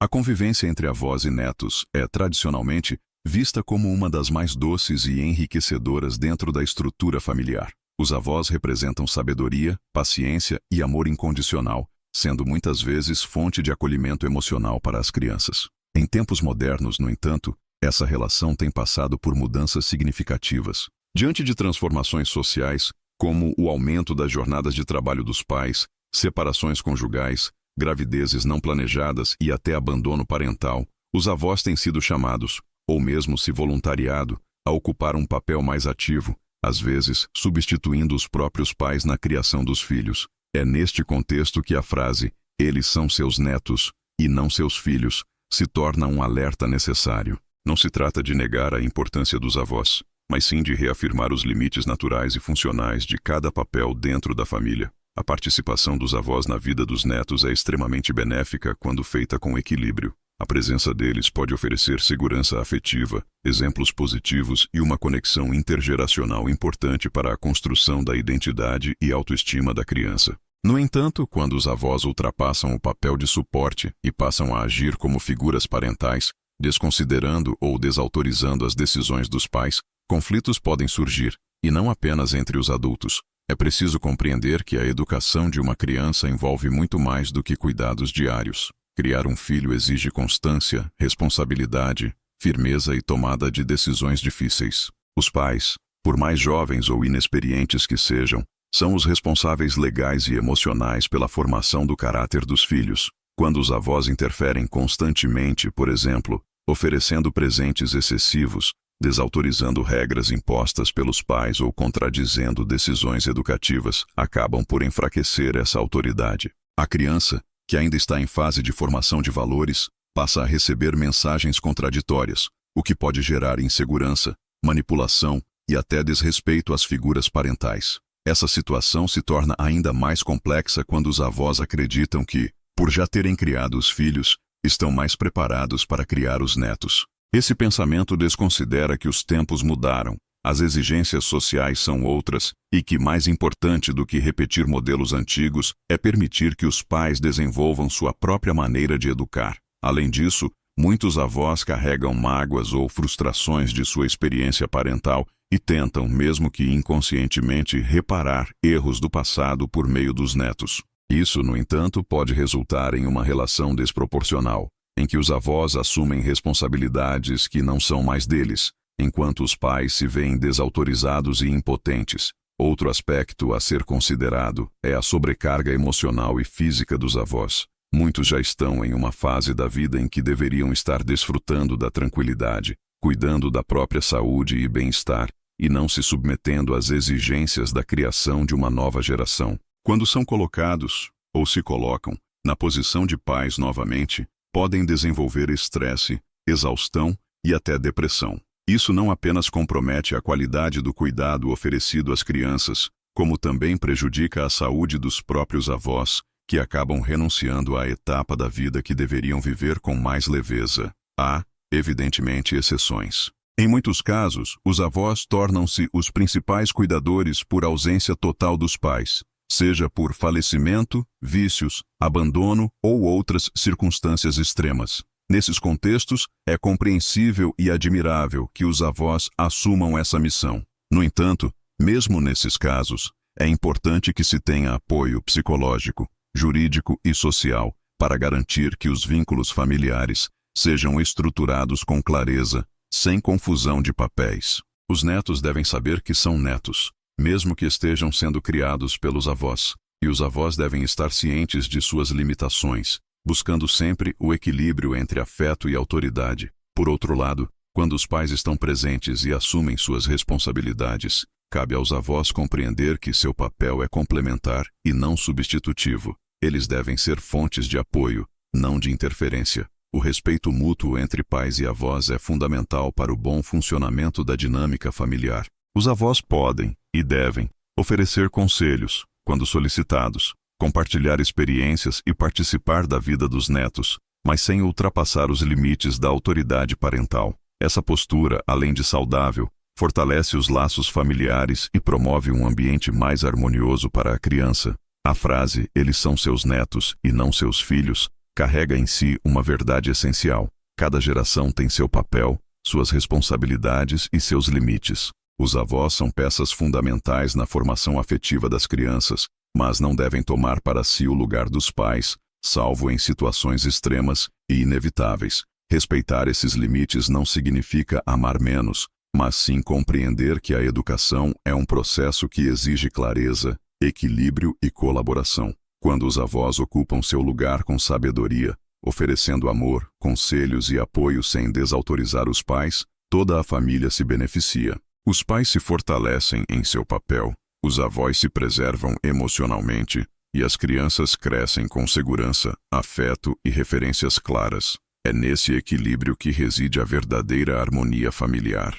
A convivência entre avós e netos é, tradicionalmente, vista como uma das mais doces e enriquecedoras dentro da estrutura familiar. Os avós representam sabedoria, paciência e amor incondicional, sendo muitas vezes fonte de acolhimento emocional para as crianças. Em tempos modernos, no entanto, essa relação tem passado por mudanças significativas. Diante de transformações sociais, como o aumento das jornadas de trabalho dos pais, separações conjugais, gravidezes não planejadas e até abandono parental, os avós têm sido chamados, ou mesmo se voluntariado, a ocupar um papel mais ativo, às vezes substituindo os próprios pais na criação dos filhos. É neste contexto que a frase "eles são seus netos e não seus filhos" se torna um alerta necessário. Não se trata de negar a importância dos avós, mas sim de reafirmar os limites naturais e funcionais de cada papel dentro da família. A participação dos avós na vida dos netos é extremamente benéfica quando feita com equilíbrio. A presença deles pode oferecer segurança afetiva, exemplos positivos e uma conexão intergeracional importante para a construção da identidade e autoestima da criança. No entanto, quando os avós ultrapassam o papel de suporte e passam a agir como figuras parentais, desconsiderando ou desautorizando as decisões dos pais, conflitos podem surgir, e não apenas entre os adultos. É preciso compreender que a educação de uma criança envolve muito mais do que cuidados diários. Criar um filho exige constância, responsabilidade, firmeza e tomada de decisões difíceis. Os pais, por mais jovens ou inexperientes que sejam, são os responsáveis legais e emocionais pela formação do caráter dos filhos. Quando os avós interferem constantemente, por exemplo, oferecendo presentes excessivos, desautorizando regras impostas pelos pais ou contradizendo decisões educativas, acabam por enfraquecer essa autoridade. A criança, que ainda está em fase de formação de valores, passa a receber mensagens contraditórias, o que pode gerar insegurança, manipulação e até desrespeito às figuras parentais. Essa situação se torna ainda mais complexa quando os avós acreditam que, por já terem criado os filhos, estão mais preparados para criar os netos. Esse pensamento desconsidera que os tempos mudaram, as exigências sociais são outras e que, mais importante do que repetir modelos antigos, é permitir que os pais desenvolvam sua própria maneira de educar. Além disso, muitos avós carregam mágoas ou frustrações de sua experiência parental e tentam, mesmo que inconscientemente, reparar erros do passado por meio dos netos. Isso, no entanto, pode resultar em uma relação desproporcional, em que os avós assumem responsabilidades que não são mais deles, enquanto os pais se veem desautorizados e impotentes. Outro aspecto a ser considerado é a sobrecarga emocional e física dos avós. Muitos já estão em uma fase da vida em que deveriam estar desfrutando da tranquilidade, cuidando da própria saúde e bem-estar, e não se submetendo às exigências da criação de uma nova geração. Quando são colocados, ou se colocam, na posição de pais novamente, podem desenvolver estresse, exaustão e até depressão. Isso não apenas compromete a qualidade do cuidado oferecido às crianças, como também prejudica a saúde dos próprios avós, que acabam renunciando à etapa da vida que deveriam viver com mais leveza. Há, evidentemente, exceções. Em muitos casos, os avós tornam-se os principais cuidadores por ausência total dos pais, seja por falecimento, vícios, abandono ou outras circunstâncias extremas. Nesses contextos, é compreensível e admirável que os avós assumam essa missão. No entanto, mesmo nesses casos, é importante que se tenha apoio psicológico, jurídico e social para garantir que os vínculos familiares sejam estruturados com clareza, sem confusão de papéis. Os netos devem saber que são netos, mesmo que estejam sendo criados pelos avós, e os avós devem estar cientes de suas limitações, buscando sempre o equilíbrio entre afeto e autoridade. Por outro lado, quando os pais estão presentes e assumem suas responsabilidades, cabe aos avós compreender que seu papel é complementar e não substitutivo. Eles devem ser fontes de apoio, não de interferência. O respeito mútuo entre pais e avós é fundamental para o bom funcionamento da dinâmica familiar. Os avós podem, e devem, oferecer conselhos, quando solicitados, compartilhar experiências e participar da vida dos netos, mas sem ultrapassar os limites da autoridade parental. Essa postura, além de saudável, fortalece os laços familiares e promove um ambiente mais harmonioso para a criança. A frase "eles são seus netos e não seus filhos" carrega em si uma verdade essencial. Cada geração tem seu papel, suas responsabilidades e seus limites. Os avós são peças fundamentais na formação afetiva das crianças, mas não devem tomar para si o lugar dos pais, salvo em situações extremas e inevitáveis. Respeitar esses limites não significa amar menos, mas sim compreender que a educação é um processo que exige clareza, equilíbrio e colaboração. Quando os avós ocupam seu lugar com sabedoria, oferecendo amor, conselhos e apoio sem desautorizar os pais, toda a família se beneficia. Os pais se fortalecem em seu papel, os avós se preservam emocionalmente e as crianças crescem com segurança, afeto e referências claras. É nesse equilíbrio que reside a verdadeira harmonia familiar.